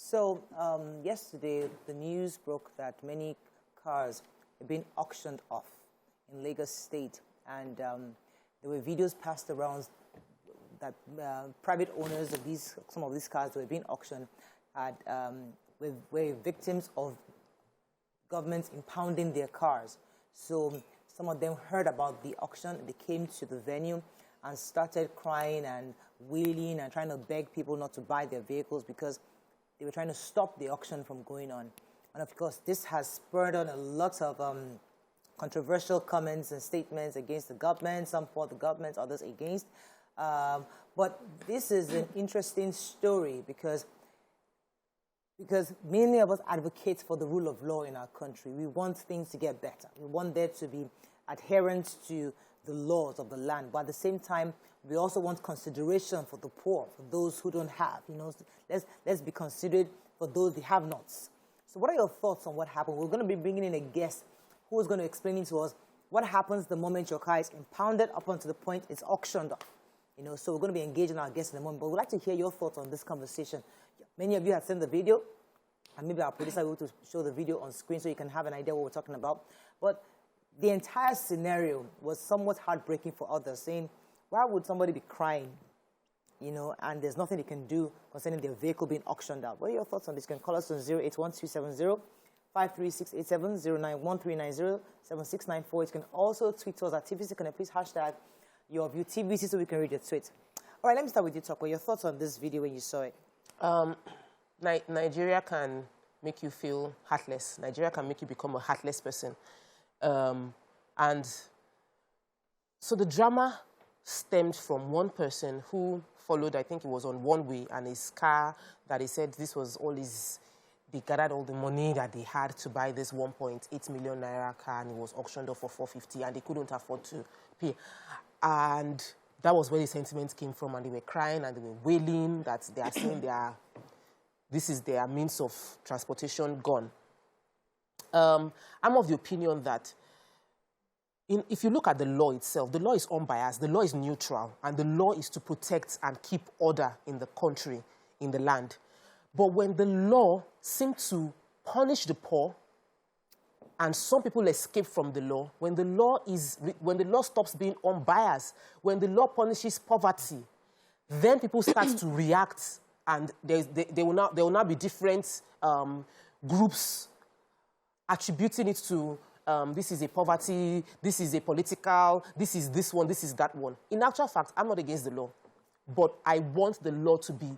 So yesterday, the news broke that many cars have been auctioned off in Lagos State, and there were videos passed around that private owners of some of these cars that were being auctioned were victims of governments impounding their cars. So some of them heard about the auction. They came to the venue and started crying and wailing and trying to beg people not to buy their vehicles because they were trying to stop the auction from going on. And of course, this has spurred on a lot of controversial comments and statements against the government, some for the government, others against. But this is an interesting story because many of us advocate for the rule of law in our country. We want things to get better. We want there to be adherence to the laws of the land. But at the same time, we also want consideration for the poor, for those who don't have. You know, let's be considerate for those the have-nots. So what are your thoughts on what happened? We're going to be bringing in a guest who is going to explain to us what happens the moment your car is impounded up until the point it's auctioned off. You know, so we're going to be engaging our guests in a moment. But we'd like to hear your thoughts on this conversation. Many of you have seen the video, and maybe our producer will to show the video on screen so you can have an idea what we're talking about. But the entire scenario was somewhat heartbreaking for others, saying, why would somebody be crying, you know, and there's nothing they can do concerning their vehicle being auctioned out? What are your thoughts on this? You can call us on 081-270-53687-091-390-7694. You can also tweet to us at TVC. Can you please hashtag YourviewTVC so we can read your tweet? All right, let me start with you, Toko. Your thoughts on this video when you saw it? Nigeria can make you feel heartless. Nigeria can make you become a heartless person. And so the drama stemmed from one person who followed, I think it was on one way, and his car that he said this was all his, they gathered all the money that they had to buy this 1.8 million naira car, and it was auctioned off for 450, and they couldn't afford to pay. And that was where the sentiment came from, and they were crying and they were wailing that they are saying this is their means of transportation gone. I'm of the opinion that if you look at the law itself, the law is unbiased, the law is neutral, and the law is to protect and keep order in the country, in the land. But when the law seems to punish the poor, and some people escape from the law, when the law stops being unbiased, when the law punishes poverty, then people start to react, and there will now be different groups attributing it to this is a poverty, this is a political, this is this one, this is that one. In actual fact, I'm not against the law, but I want the law to be,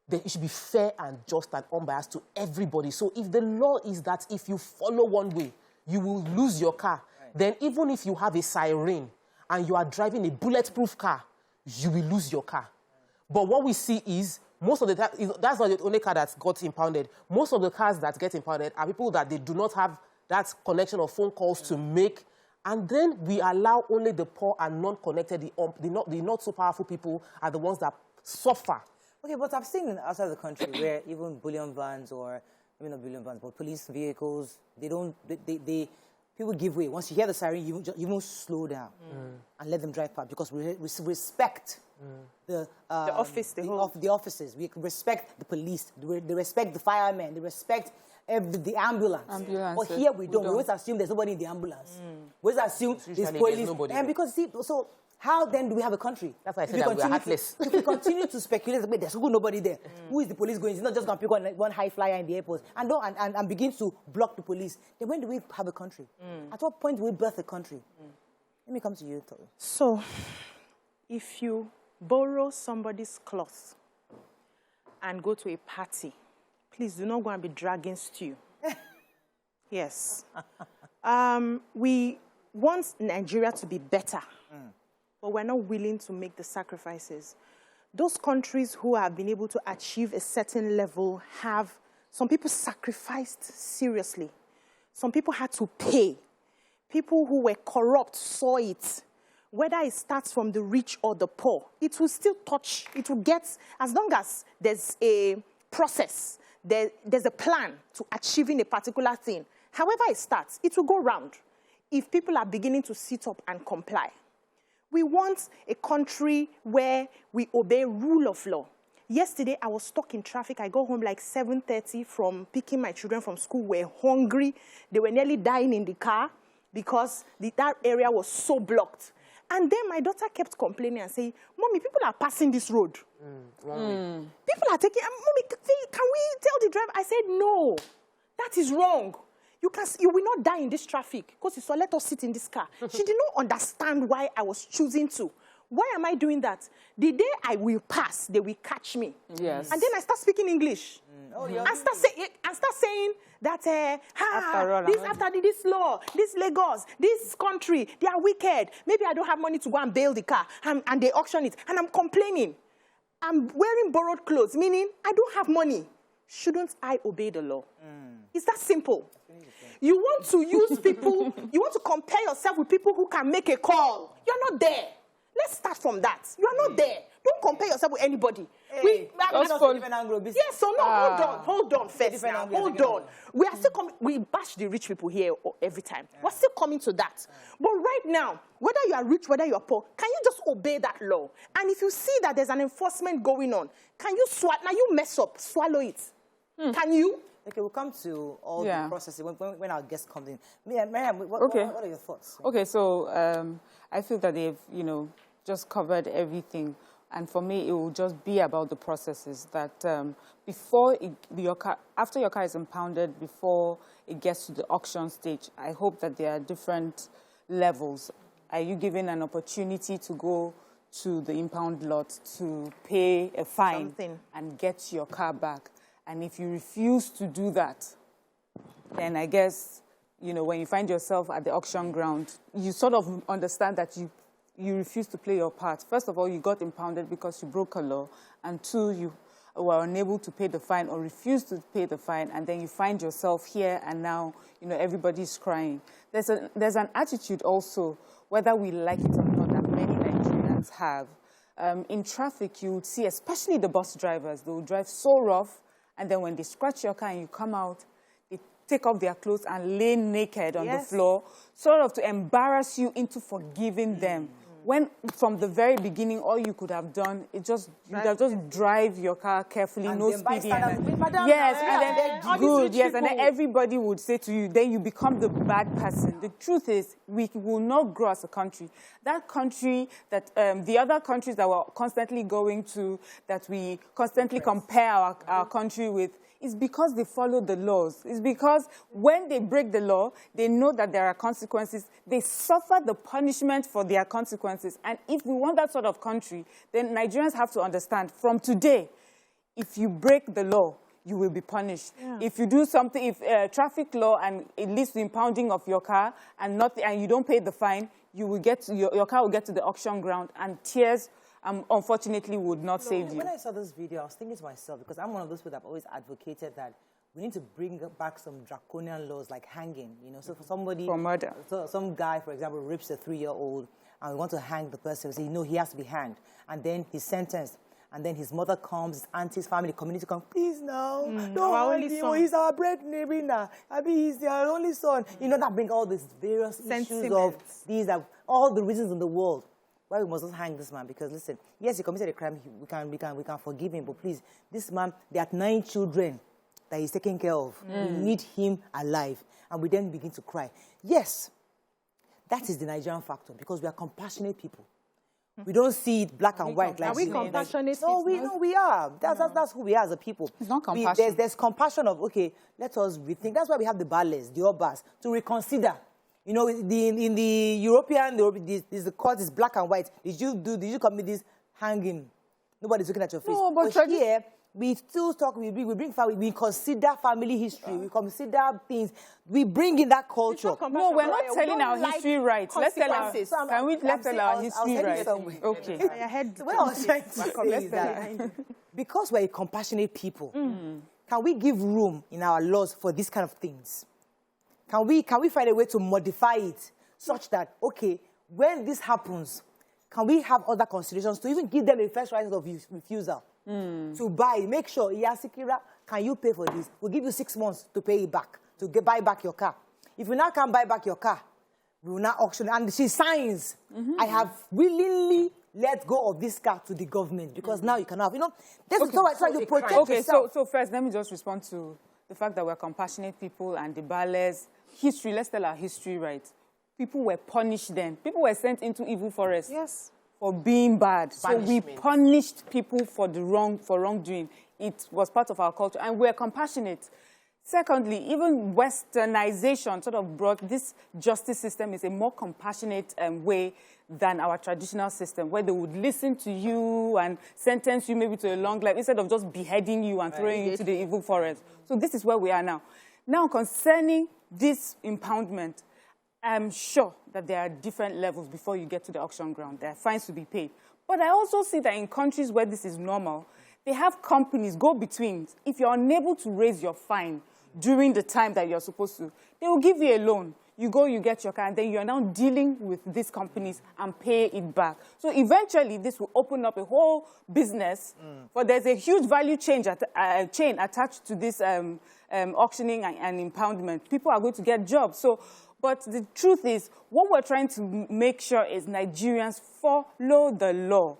it should be fair and just and unbiased to everybody. So if the law is that if you follow one way, you will lose your car, then even if you have a siren and you are driving a bulletproof car, you will lose your car. But what we see is, most of the time, that's not the only car that got impounded. Most of the cars that get impounded are people that they do not have that connection of phone calls to make. And then we allow only the poor and non-connected, the not so powerful people are the ones that suffer. Okay, but I've seen outside the country where even bullion vans, or maybe not bullion vans, but police vehicles, people give way. Once you hear the siren, you must slow down and let them drive past, because we respect the offices. We respect the police. They respect the firemen. They respect the ambulance. But here we don't. We always assume there's nobody in the ambulance. We always assume there's police. And because, see, so how then do we have a country? That's why I said that we're heartless. If we continue to speculate, wait, there's nobody there. Who is the police going? It's not just going to pick one high flyer in the airport and begin to block the police. Then when do we have a country? At what point do we birth a country? Let me come to you, Tori. So, if you borrow somebody's cloth and go to a party, please do not go and be dragging stew. Yes. We want Nigeria to be better, but we're not willing to make the sacrifices. Those countries who have been able to achieve a certain level have, some people sacrificed seriously. Some people had to pay. People who were corrupt saw it. Whether it starts from the rich or the poor, it will still touch, it will get, as long as there's a process, there's a plan to achieving a particular thing. However it starts, it will go round if people are beginning to sit up and comply. We want a country where we obey rule of law. Yesterday, I was stuck in traffic. I got home like 7:30 from picking my children from school. We're hungry. They were nearly dying in the car because that area was so blocked. And then my daughter kept complaining and saying, Mommy, people are passing this road. People are taking, Mommy, can we tell the driver? I said, no, that is wrong. You will not die in this traffic because you saw, let us sit in this car. She did not understand why I was choosing to. Why am I doing that? The day I will pass, they will catch me. Yes. And then I start speaking English. And start saying that after this law, this Lagos, this country, they are wicked. Maybe I don't have money to go and bail the car, and they auction it. And I'm complaining. I'm wearing borrowed clothes, meaning I don't have money. Shouldn't I obey the law? It's that simple. You want to use people, you want to compare yourself with people who can make a call. You're not there. Let's start from that. You are not there. Don't compare yourself with anybody. Yes, so no, hold on first now. Hold on. We are still coming, we bash the rich people here every time. We're still coming to that. But right now, whether you are rich, whether you are poor, can you just obey that law? And if you see that there's an enforcement going on, can you now you mess up, swallow it. Can you? Okay, we'll come to all the processes when our guest comes in. Miriam, what are your thoughts? Okay, so I feel that they've, just covered everything. And for me, it will just be about the processes that after your car is impounded, before it gets to the auction stage, I hope that there are different levels. Are you given an opportunity to go to the impound lot to pay a fine and get your car back? And if you refuse to do that, then I guess, when you find yourself at the auction ground, you sort of understand that you refuse to play your part. First of all, you got impounded because you broke a law. And two, you were unable to pay the fine or refused to pay the fine. And then you find yourself here and now, everybody's crying. There's an attitude also, whether we like it or not, that many Nigerians have. In traffic, you would see, especially the bus drivers, they will drive so rough. And then when they scratch your car and you come out, they take off their clothes and lay naked on the floor, sort of to embarrass you into forgiving them. When from the very beginning, all you could have done is just drive your car carefully, no speeding. And then everybody would say to you, then you become the bad person. The truth is, we will not grow as a country. That country that the other countries that we're constantly going to, that we constantly compare our country with, is because they follow the laws. It's because when they break the law, they know that there are consequences. They suffer the punishment for their consequences. And if we want that sort of country, then Nigerians have to understand from today, if you break the law, you will be punished. If you do something, if traffic law and it leads to impounding of your car and you don't pay the fine, you will your car will get to the auction ground and tears unfortunately would not save you. When I saw this video, I was thinking to myself, because I'm one of those people that have always advocated that we need to bring back some draconian laws like hanging, So for somebody... For murder. So some guy, for example, rapes a 3-year-old and we want to hang the person. We say, no, he has to be hanged. And then he's sentenced. And then his mother comes, his aunties, family, community come, please no, don't hang him. He's our breadwinner. He's their only son. That bring all these various issues of these are all the reasons in the world why we must not hang this man. Because listen, yes, he committed a crime. We can forgive him, but please, this man, there are 9 children that he's taking care of. We need him alive, and we then begin to cry. Yes, that is the Nigerian factor because we are compassionate people. We don't see it black and white. Are we compassionate? No, we are. That's who we are as a people. It's not compassion. There's compassion of, okay, let us rethink. That's why we have the ballets, the obas, to reconsider. In the European, the court is black and white. Did you commit this hanging? Nobody's looking at your face. No, but here, we still talk, we bring family, we consider family history, we consider things, we bring in that culture. No, we're not telling our history right. Let's tell our history right? Okay. What I was trying to say is that because we're a compassionate people, can we give room in our laws for these kind of things? Can we find a way to modify it such that, okay, when this happens, can we have other considerations to even give them a first right of refusal to buy? Make sure, Yasikira, can you pay for this? We'll give you 6 months to pay it back, to buy back your car. If you now can't buy back your car, we will not auction. And she signs, I have willingly let go of this car to the government because now you can have, this is how I try to protect Okay, yourself. so first, let me just respond to the fact that we're compassionate people and the ballers. History, let's tell our history right. People were punished then. People were sent into evil forests. Yes. For being bad. So we Punishment. punished people for wrongdoing. It was part of our culture, and we're compassionate. Secondly, even westernization sort of brought this justice system is a more compassionate way than our traditional system, where they would listen to you and sentence you maybe to a long life instead of just beheading you and throwing you into the evil forest. So this is where we are now. Now, concerning this impoundment, I'm sure that there are different levels before you get to the auction ground. There are fines to be paid. But I also see that in countries where this is normal, they have companies, go-betweens. If you're unable to raise your fine during the time that you're supposed to, they will give you a loan. You go, you get your car, and then you're now dealing with these companies and pay it back. So eventually, this will open up a whole business. But there's a huge value chain attached to this auctioning and impoundment. People are going to get jobs. So, but the truth is, what we're trying to make sure is Nigerians follow the law.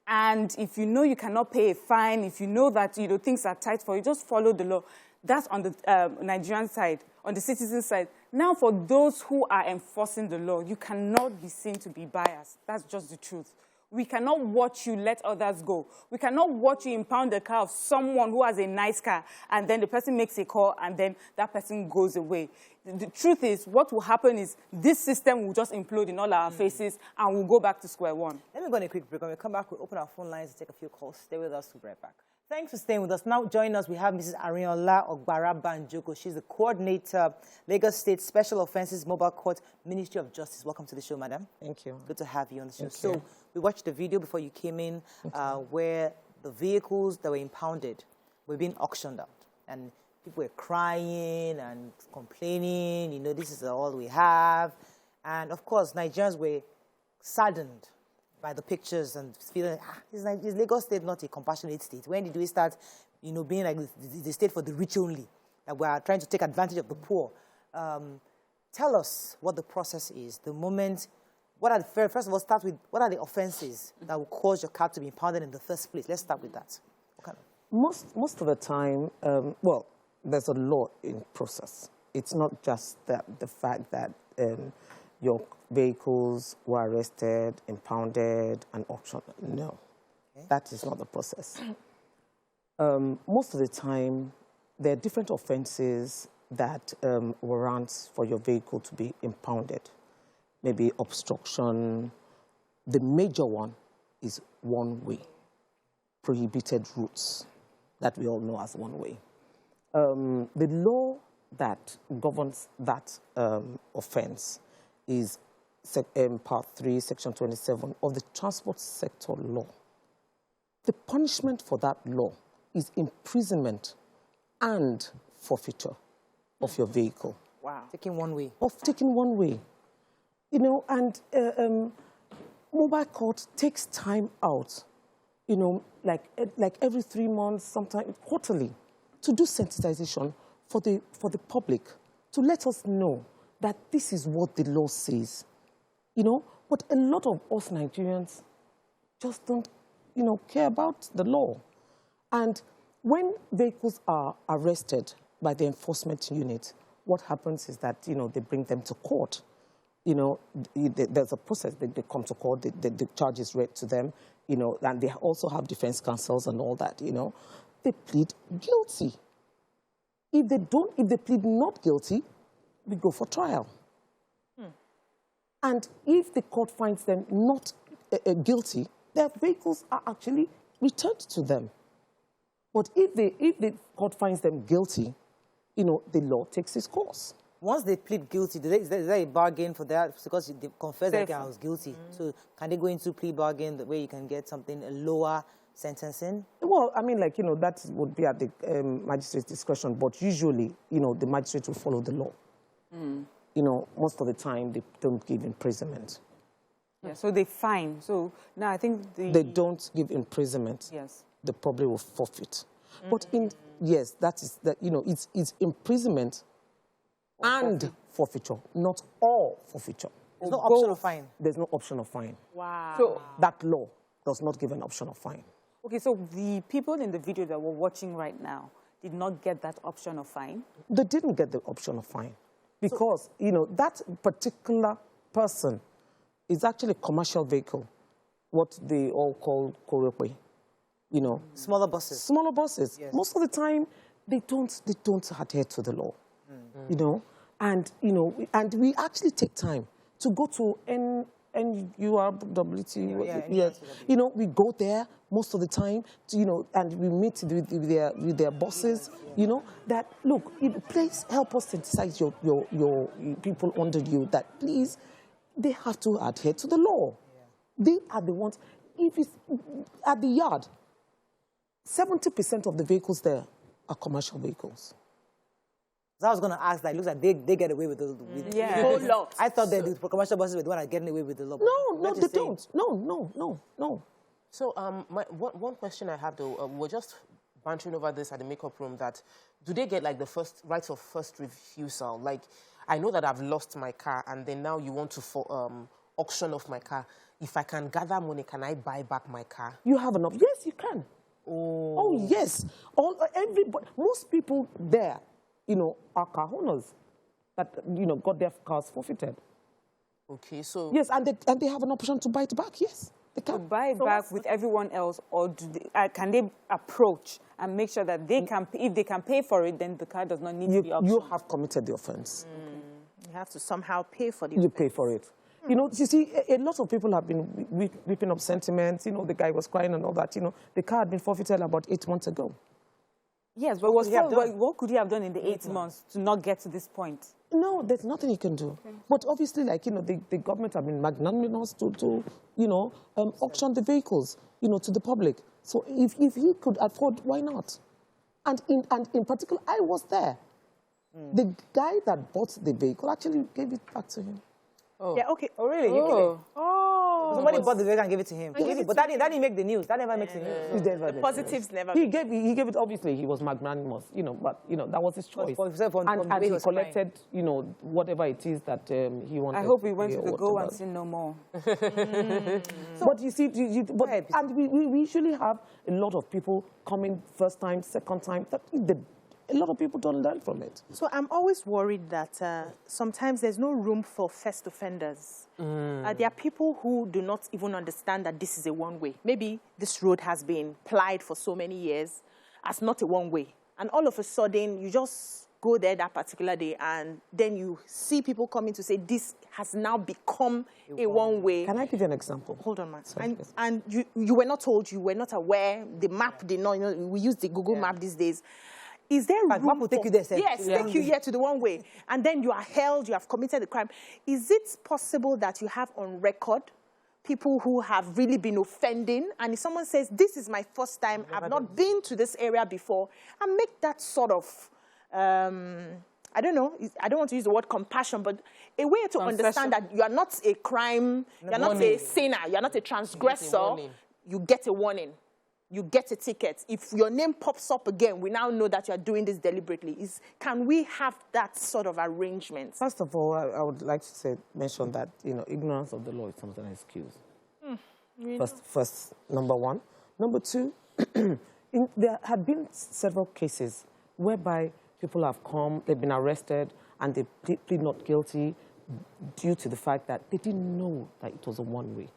And if you know you cannot pay a fine, if you know that things are tight for you, just follow the law. That's on the Nigerian side, on the citizen side. Now, for those who are enforcing the law, you cannot be seen to be biased. That's just the truth. We cannot watch you let others go. We cannot watch you impound the car of someone who has a nice car, and then the person makes a call, and then that person goes away. The truth is, what will happen is this system will just implode in all our faces, and we'll go back to square one. Let me go on a quick break. When we come back, we'll open our phone lines and take a few calls. Stay with us. We'll be right back. Thanks for staying with us. Now joining us, we have Mrs. Arinola Ogbara Banjoko. She's the coordinator, Lagos State Special Offences Mobile Court, Ministry of Justice. Welcome to the show, madam. Thank you. Good to have you on the show. Thank So you. we watched the video before you came in where the vehicles that were impounded were being auctioned out. And people were crying and complaining, this is all we have. And of course, Nigerians were saddened by the pictures and feeling, is Lagos State not a compassionate state? When did we start, being like the state for the rich only? That we are trying to take advantage of the poor. Tell us what the process is. The moment, first of all, start with what are the offenses that will cause your car to be impounded in the first place? Let's start with that. Okay. Most of the time, there's a law in process. It's not just the fact that your vehicles were arrested, impounded, and auctioned. No, that is not the process. Most of the time, there are different offenses that warrant for your vehicle to be impounded. Maybe obstruction. The major one is one-way, prohibited routes that we all know as one-way. The law that governs that offense is Part 3, Section 27 of the Transport Sector Law. The punishment for that law is imprisonment and forfeiture of your vehicle. Wow. Taking one way. Of taking one way. And mobile court takes time out, like every 3 months, sometimes quarterly, to do sensitization for the public, to let us know that this is what the law says. But a lot of us Nigerians just don't, care about the law. And when vehicles are arrested by the enforcement unit, what happens is that, they bring them to court. There's a process. They come to court, the charge is read to them, and they also have defense counsels and all that, They plead guilty. If they plead not guilty, we go for trial. And if the court finds them not guilty, their vehicles are actually returned to them. But if the court finds them guilty, the law takes its course. Once they plead guilty, is there a bargain for that? Because they confess that I was guilty. So can they go into plea bargain where you can get something, a lower sentencing? Well, that would be at the magistrate's discretion. But usually, the magistrate will follow the law. Most of the time, they don't give imprisonment. Yeah, so they fine. So now I think they don't give imprisonment. Yes. They probably will forfeit. But it's imprisonment and forfeiture, not all forfeiture. There's no option of fine. There's no option of fine. Wow. So that law does not give an option of fine. Okay, so the people in the video that we're watching right now did not get that option of fine? They didn't get the option of fine because, you know, that particular person is actually a commercial vehicle, what they all call korepe, you know. Smaller buses. Smaller buses. Yes. Most of the time, they don't adhere to the law, you know. And, you know, and we actually take time to go to NURWT, yes. You know, we go there most of the time, to, you know, and we meet with their bosses, you know, that, look, please help us sensitize your people under you that, please, they have to adhere to the law. They are the ones, if it's at the yard, 70% of the vehicles there are commercial vehicles. So I was going to ask that. It looks like they get away with the whole lot. I thought that the commercial buses were the one that getting away with the law. No, they don't. No. So one question I have, though, we're just bantering over this at the makeup room, that do they get, like, the right of first refusal? Like, I know that I've lost my car, and then now you want to auction off my car. If I can gather money, can I buy back my car? You have enough. Yes, you can. Oh yes. Everybody, most people there, you know, are car owners that, you know, got their cars forfeited. Okay, so... Yes, and they have an option to buy it back, yes. They can. To buy it back with everyone else, or can they approach and make sure that they can, if they can pay for it, then the car does not need to be auctioned? You have committed the offense. You have to somehow pay for the You pay for it. You know, you see, a lot of people have been whipping up sentiments. You know, the guy was crying and all that. You know, the car had been forfeited about 8 months ago. Yes, but what could he have done in the 8 months to not get to this point? No, there's nothing he can do. Okay. But obviously, like, you know, the government have been magnanimous to you know, auction the vehicles, you know, to the public. So if he could afford, why not? And in particular, I was there. The guy that bought the vehicle actually gave it back to him. Oh. Yeah, okay. Oh, really? Somebody bought the vehicle and gave it to him. But that didn't make the news. That never makes the news. The positives never. He gave it, obviously, he was magnanimous, you know, but, you know, that was his choice. And he collected, you know, whatever it is that he wanted. I hope he went to the go and sin no more. But you see, and we usually have a lot of people coming first time, second time. A lot of people don't learn from it. So I'm always worried that sometimes there's no room for first offenders. There are people who do not even understand that this is a one-way. Maybe this road has been plied for so many years as not a one-way. And all of a sudden, you just go there that particular day, and then you see people coming to say, this has now become a one-way. Can I give you an example? Hold on, Matt. And you were not told, you were not aware, the map did not, you know, we use the Google map these days. Is there room map will take you there, sir. Yes, take you here to the one way. And then you are held, you have committed the crime. Is it possible that you have on record people who have really been offending, and if someone says, this is my first time, I've not been to this area before, and make that sort of, I don't know, I don't want to use the word compassion, but a way to understand that you are not a crime, you're not a sinner, you're not a transgressor, you get a warning. You get a ticket. If your name pops up again, we now know that you're doing this deliberately. Can we have that sort of arrangement? First of all, I would like to mention that, you know, ignorance of the law is something I excuse. First, number one. Number two, there had been several cases whereby people have come, they've been arrested, and they plead not guilty due to the fact that they didn't know that it was a one-way.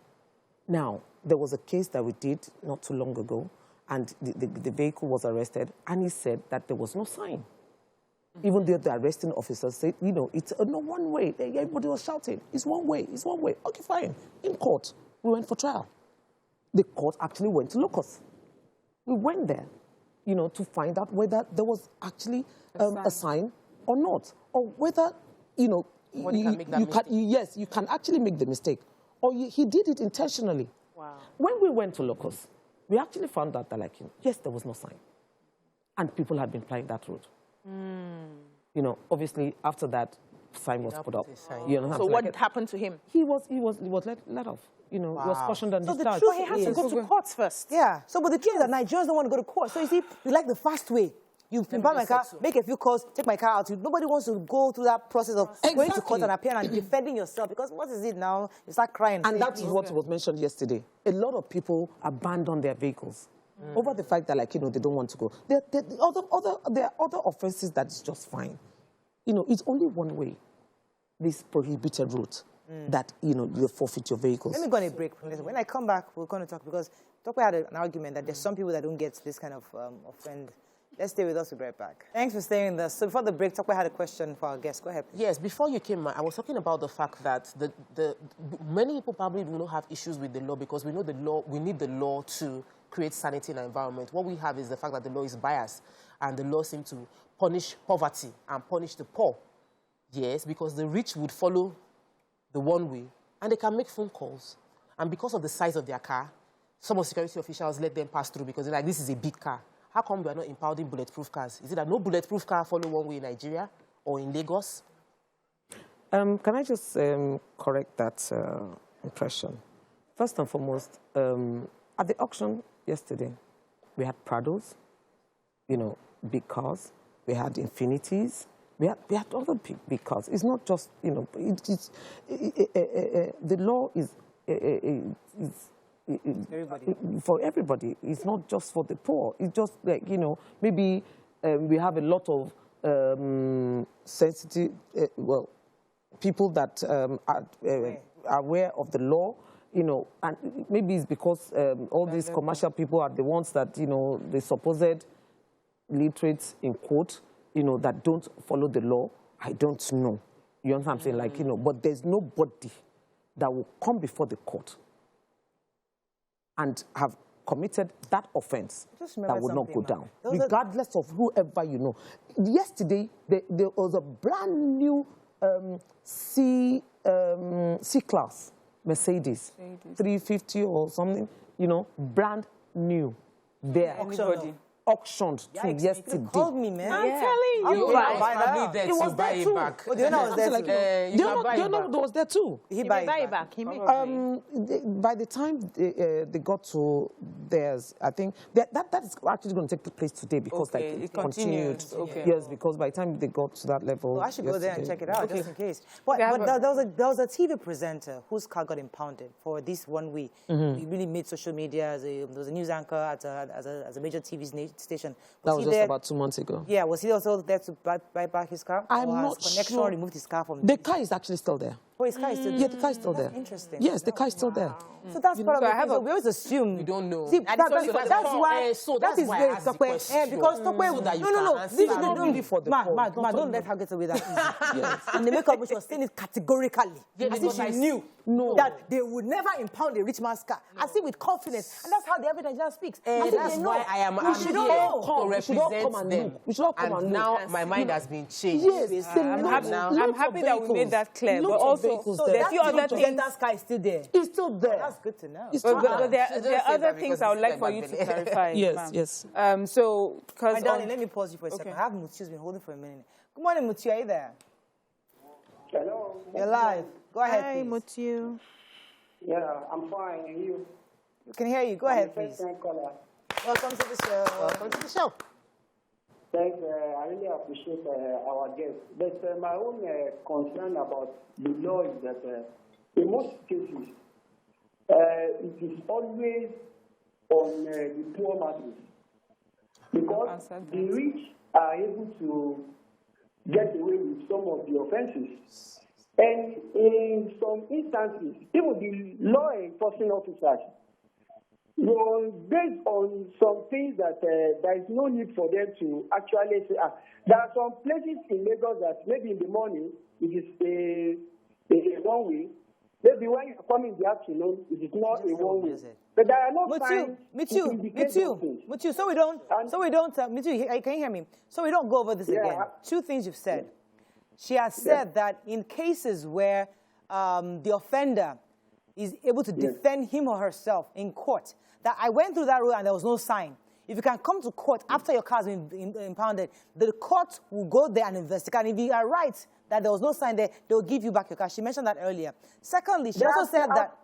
Now, there was a case that we did not too long ago, and the vehicle was arrested, and he said that there was no sign. Even though the arresting officer said, you know, it's no one way. Everybody was shouting, it's one way, it's one way. Okay, fine. In court, we went for trial. The court actually went to locus. We went there, you know, to find out whether there was actually a sign or not, or whether, you know, you can actually make the mistake. Or he did it intentionally. Wow. When we went to locus, we actually found out that, like, yes, there was no sign. And people had been plying that road. You know, obviously, after that, sign was put up. You know, so what happened to him? He was let off. You know, he was cautioned and discharged. So he has to go to court first. Yeah. So, but the truth is that Nigerians don't want to go to court. So, you see, we like the fast way. You impound my car, make a few calls, take my car out. Nobody wants to go through that process of going to court and appearing and defending yourself, because what is it now? You start crying. And that's what was mentioned yesterday. A lot of people abandon their vehicles over the fact that, like, you know, they don't want to go. There are other offenses that is just fine. You know, it's only one way, this prohibited route, that, you know, you forfeit your vehicles. Let me go on a break. When I come back, we're going to talk, because Tokwe had an argument that there's some people that don't get this kind of offend. Let's stay with us. We'll be right back. Thanks for staying with us. So before the break, Tokwe had a question for our guest. Go ahead, please. Yes, before you came, I was talking about the fact that many people probably do not have issues with the law, because we know the law. We need the law to create sanity in our environment. What we have is the fact that the law is biased, and the law seems to punish poverty and punish the poor. Yes, because the rich would follow the one way, and they can make phone calls. And because of the size of their car, some of the security officials let them pass through, because they're like, this is a big car. How come we are not impounding bulletproof cars? Is it that no bulletproof car follow one way in Nigeria or in Lagos? Can I just correct that impression? First and foremost, at the auction yesterday, we had Prados, you know, big cars. We had Infinities. We had other big cars. It's not just, you know, the law is Everybody. For everybody. It's not just for the poor. It's just like, you know, maybe we have a lot of sensitive, people that are aware of the law, you know, and maybe it's because all these commercial people are the ones that, you know, the supposed literates, in quote, you know, that don't follow the law. I don't know. You understand what I'm saying? Like, you know, but there's nobody that will come before the court and have committed that offense that would not go down, regardless of whoever you know. Yesterday, there was a brand new C-Class Mercedes, 350 or something, you know, brand new there. Auctioned to yesterday. You called me, man. I'm telling you. It was there too. back. Oh, do you know I was there too? Do you know it was there too? He buy it back. By the time they got to theirs, I think that is actually going to take place today, because like it continued. Yes, because by the time they got to that level, well, I should go there and check it out just in case. But there was a TV presenter whose car got impounded for this 1 week. He really made social media. There was a news anchor at a major TV station. That was just about 2 months ago. Yeah, was he also there to buy back his car? I'm not sure. Removed his car from the car is actually still there. Oh, his car is still there? Yeah, the car is still there. Interesting. Yes, the car is still there. So that's part of it. We always assume. We don't know. See, that's why I asked the question. Because Tokwe, no. This is not really for the poor. Ma, don't let her get away that easy. Yes. And the makeup, which was saying it categorically. As if she knew that they would never impound a rich man's car. As if with confidence. And that's how the average Nigerian speaks. That's why I am here to represent them. We should all come and now my mind has been changed. Yes, I'm happy that we made that clear. But also, there are few other things. That car is still there. It's still there. That's good to know. But there are other things I would like for you to clarify. Yes. So, because my darling, let me pause you for a second. I have Mutiu's been holding for a minute. Good morning, Mutiu. Are you there? Hello. You're live. Go ahead, Hi, please. Mutiu. Yeah, I'm fine. And you? We can hear you. Go ahead, please. First-time caller. Welcome to the show. Welcome to the show. Thanks. I really appreciate our guest. But my own concern about the law is that in most cases, it is always on the poor masses, because the rich are able to get away with some of the offenses. And in some instances, even the law enforcement officers, based on some things that there is no need for them to actually say. There are some places in Lagos that maybe in the morning it is a one way. Maybe when you come in the afternoon, it is not a one way. But there are no signs. Mutiu, so we don't, Mutiu, can you hear me? So we don't go over this again. Two things you've said. She has said that in cases where the offender is able to defend him or herself in court, that I went through that route and there was no sign. If you can come to court after your car has been impounded, the court will go there and investigate. And if you are right that there was no sign there, they'll give you back your car. She mentioned that earlier. Secondly, she also said that...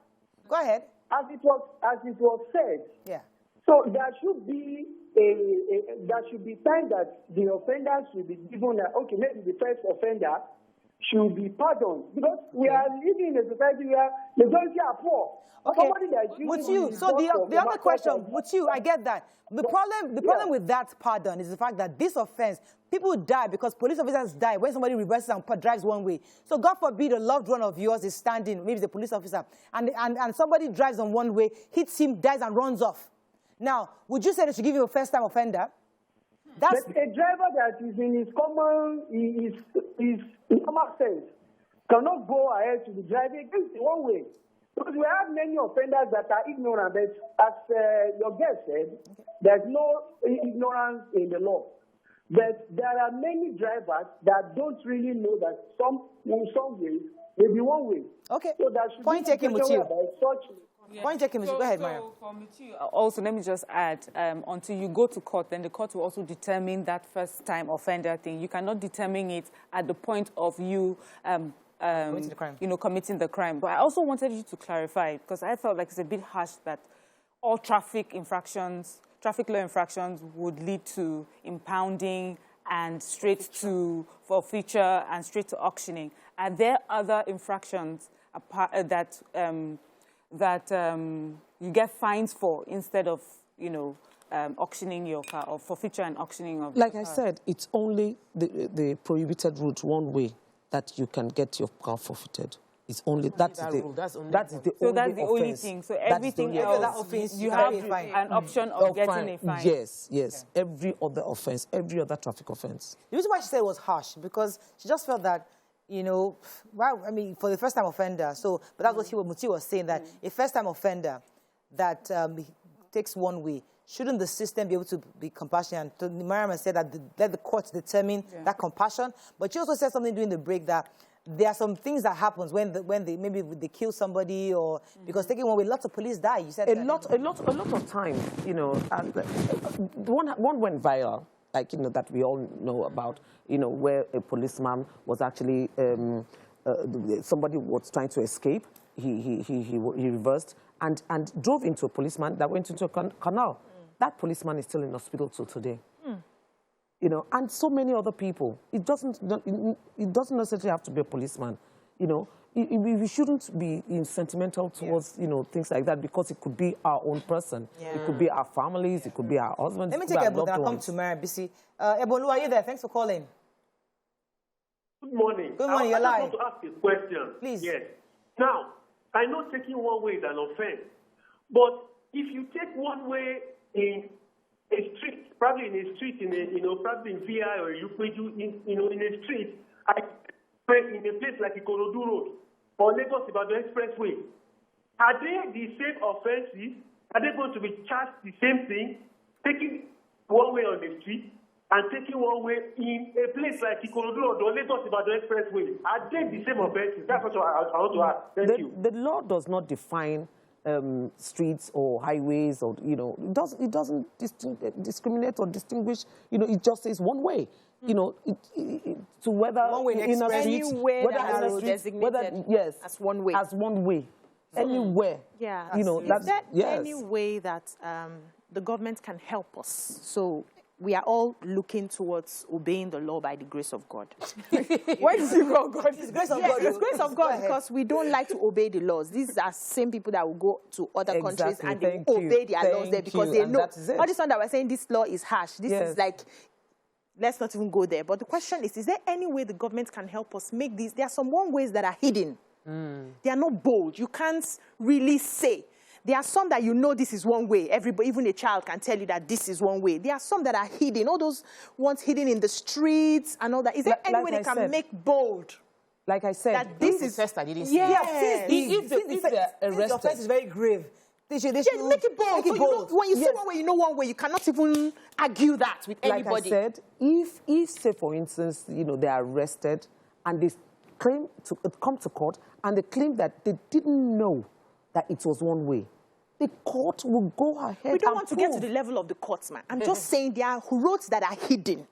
Go ahead. As it was said, yeah. So there should be there should be time that the offenders should be given, okay, maybe the first offender should be pardoned, because we are living in a society where majority are poor. Okay, Somebody that is with you. So the other question, with you, I get that. The problem with that pardon is the fact that this offense, people die because police officers die when somebody reverses and drives one way. So God forbid a loved one of yours is standing, maybe the police officer, and somebody drives on one way, hits him, dies, and runs off. Now, would you say they should give you a first-time offender? That's but a driver that is in his common sense cannot go ahead to be driving against one way. Because we have many offenders that are ignorant, but as your guest said, there's no ignorance in the law. But there are many drivers that don't really know that in some ways, maybe one way. okay. So that should Point taken with you. Yeah. Point taken with you. Go ahead, Maya. So for me too, also, let me just add, until you go to court, then the court will also determine that first-time offender thing. You cannot determine it at the point of you committing the crime. But I also wanted you to clarify, because I felt like it's a bit harsh that all traffic law infractions would lead to impounding and straight to forfeiture and straight to auctioning. Are there other infractions that you get fines for instead of, auctioning your car, or forfeiture and auctioning of Like your I car? said, it's only the prohibited route one way that you can get your car forfeited. It's only that's the only thing. So everything else, you have an option of getting a fine. Yes. Every other offense, every other traffic offense. The reason why she said it was harsh, because she just felt that, for the first-time offender, but that's what Muti was saying, that a first-time offender that takes one way, shouldn't the system be able to be compassionate? And Mariam said that let the courts determine that compassion. But she also said something during the break that there are some things that happens when they kill somebody, or because taking one way, lots of police die. You said a lot of times, one went viral, that we all know about, where a policeman was actually somebody was trying to escape. He reversed and drove into a policeman that went into a canal. That policeman is still in hospital till today. And so many other people. It doesn't necessarily have to be a policeman. We shouldn't be sentimental towards things like that, because it could be our own person. It could be our families. It could be our husbands. Let me take Ebon, then I'll come to Mary Bisi. Ebon, are you there? Thanks for calling. Good morning. Good morning. You're live. I want to ask a question. Please. Yes. Now, I know taking one way is an offense, but if you take one way in a street, probably in a street, probably in VI or Yupeju, in a street, in a place like Ikorodu Road or Lagos Ibadan Expressway, are they the same offenses? Are they going to be charged the same thing, taking one way on the street and taking one way in a place like Ikorodu Road or Lagos Ibadan Expressway? Are they the same offenses? That's what I want to ask. Thank you. The law does not define streets or highways, or it doesn't discriminate or distinguish. It just says one way. To whether one way in a street, whether as one way, anywhere. Yeah. Is there any way that the government can help us? So we are all looking towards obeying the law by the grace of God. Why is it wrong, God? It's grace of Yes, God. it's grace of God, because we don't like to obey the laws. These are same people that will go to other countries and they obey their laws there because they know. All this one that we're saying this law is harsh. This is like, let's not even go there. But the question is there any way the government can help us make these? There are some one ways that are hidden. They are not bold. You can't really say. There are some that this is one way. Everybody, even a child, can tell you that this is one way. There are some that are hidden. All those ones hidden in the streets and all that. Is there any way they can make bold? Like I said, That this is first. I didn't see. If the offense is very grave, they should make it bold. Make it bold. When you see one way, one way. You cannot even argue that with anybody. Like I said, if say for instance, they are arrested and they claim to come to court and they claim that they didn't know that it was one way, the court will go ahead. We don't want to get to the level of the courts, man. I'm just saying there are roads that are hidden.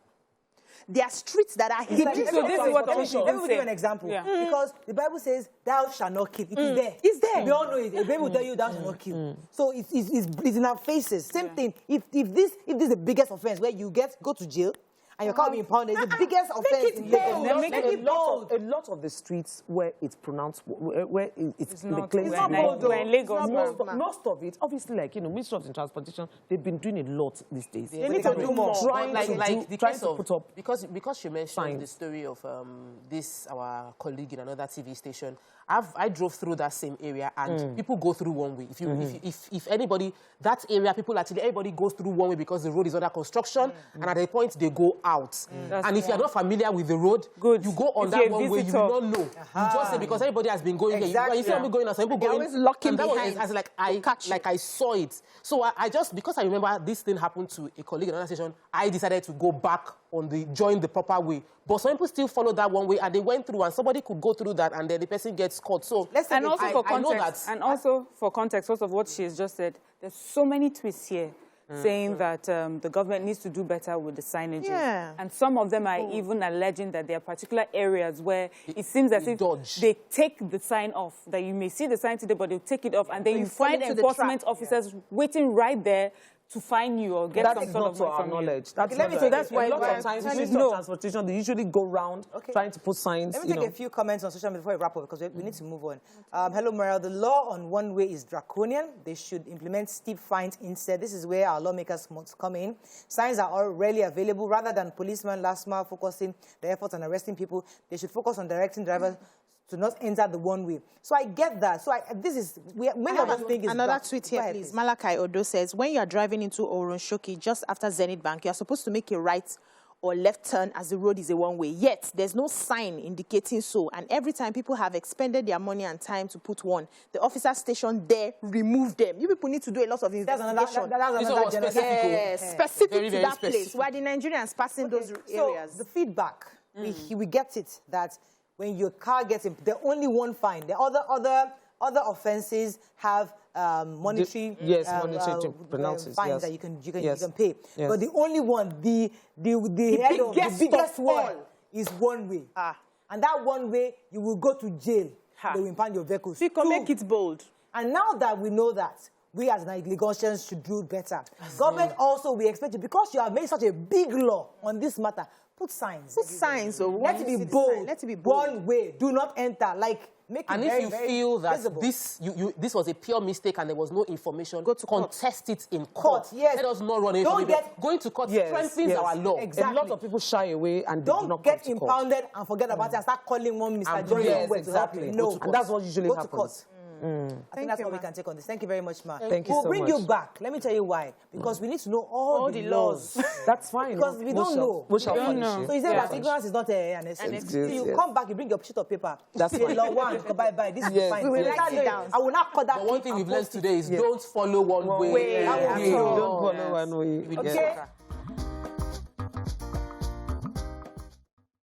there are streets that are hidden. So this is what Let me give you an example. Yeah. Because the Bible says, thou shalt not kill. It is there. It's there. We all know it. The Bible will tell you, thou shalt not kill. So it's in our faces. Same thing. If this is the biggest offense where you go to jail, and your car will be impounded, it's the biggest offense in Lagos. A lot of the streets where it's pronounced, where it's in the claims. It's not bold, though. In Lagos, most of it, obviously, like, Ministry of Transportation, they've been doing a lot these days. They need to do more. Trying to put up because you mentioned signs. the story of our colleague in another TV station. I drove through that same area, and people go through one way. If anybody, that area, everybody goes through one way because the road is under construction, and at a point they go out. And if you're not familiar with the road, you go on that one way, you will not know. You just say, because everybody has been going here. You see people going out, some people going. Always locking and behind. That was I saw it. So I just, because I remember this thing happened to a colleague in another station, I decided to go back join the proper way. But some people still follow that one way, and they went through, and somebody could go through that, and then the person gets caught. So I know that. For context, first of what she's just said, there's so many tweets here saying that the government needs to do better with the signages. Yeah. And some of them are even alleging that there are particular areas where it seems as if they take the sign off, that you may see the sign today, but they'll take it off, and then you find enforcement officers waiting right there to find you or get some sort of to our knowledge. That's why a lot of times Ministry of Transportation, they usually go around trying to put signs. Let me take a few comments on social media before we wrap up, because we need to move on. Hello, Mariel. The law on one way is draconian. They should implement steep fines instead. This is where our lawmakers must come in. Signs are already available. Rather than policemen last mile focusing their efforts on arresting people, they should focus on directing drivers to not enter the one way. So I get that. So many of us think it's another tweet here, please. Malachi Odo says, when you are driving into Oronshoki just after Zenith Bank, you are supposed to make a right or left turn as the road is a one way. Yet there's no sign indicating so. And every time people have expended their money and time to put one, the officer station there remove them. You people need to do a lot of investigation. Specific to that place. Why the Nigerians passing those areas? So the feedback, we get it that when your car gets in, the only one fine. The other offences have monetary penalties fines that you can pay. Yes. But the only one, the biggest one is one way. And that one way, you will go to jail. They will impound your vehicles. So you can make it bold. And now that we know that, we as Lagosians should do better. Government also, we expect you, because you have made such a big law on this matter, put signs. Put signs. So let it be bold. Let it be bold. One way. Do not enter. Make it if you feel that visible. this was a pure mistake and there was no information, go to contest it in court. Yes. Let us not run away. Going to court strengthens our law. Exactly. A lot of people shy away and don't get impounded and forget about it and start calling one Mr. John. Exactly. No, and that's what usually happens. To court. I think that's what we can take on this. Thank you very much, Ma. Thank you so much. We'll bring you back. Let me tell you why. Because we need to know all the laws. That's fine. Because we don't know. We shall know. So you say that ignorance is not an excuse. So you come back, you bring your sheet of paper. That's fine. Law one, bye. This is fine. We will write it down. I will not cut that. But one thing we've learned today is don't follow one way. Don't follow one way. Okay.